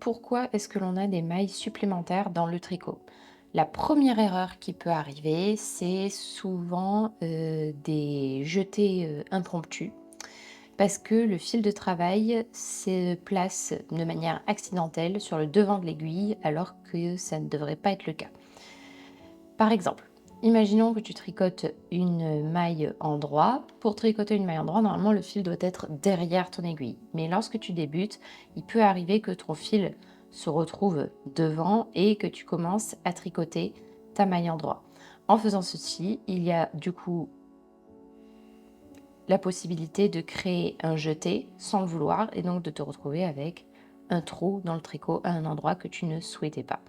Pourquoi est-ce que l'on a des mailles supplémentaires dans le tricot? La première erreur qui peut arriver, c'est souvent des jetés impromptus parce que le fil de travail se place de manière accidentelle sur le devant de l'aiguille alors que ça ne devrait pas être le cas. Par exemple, imaginons que tu tricotes une maille en droit. Pour tricoter une maille en droit, normalement le fil doit être derrière ton aiguille. Mais lorsque tu débutes, il peut arriver que ton fil se retrouve devant et que tu commences à tricoter ta maille en droit. En faisant ceci, il y a du coup la possibilité de créer un jeté sans le vouloir et donc de te retrouver avec un trou dans le tricot à un endroit que tu ne souhaitais pas.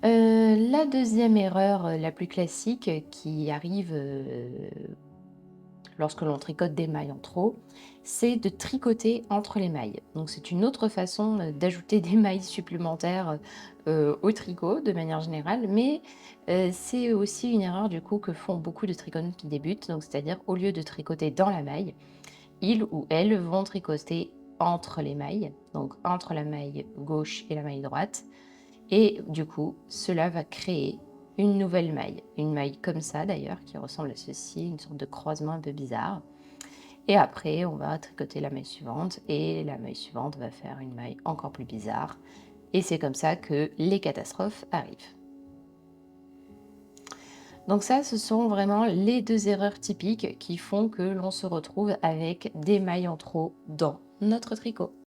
La deuxième erreur, la plus classique, qui arrive, lorsque l'on tricote des mailles en trop, c'est de tricoter entre les mailles. Donc c'est une autre façon, d'ajouter des mailles supplémentaires, au tricot de manière générale, mais c'est aussi une erreur du coup que font beaucoup de tricotantes qui débutent. Donc c'est-à-dire au lieu de tricoter dans la maille, ils ou elles vont tricoter entre les mailles, donc entre la maille gauche et la maille droite et du coup, cela va créer une maille comme ça d'ailleurs, qui ressemble à ceci, une sorte de croisement un peu bizarre. Et après, on va tricoter la maille suivante et la maille suivante va faire une maille encore plus bizarre. Et c'est comme ça que les catastrophes arrivent. Donc ça, ce sont vraiment les deux erreurs typiques qui font que l'on se retrouve avec des mailles en trop dans notre tricot.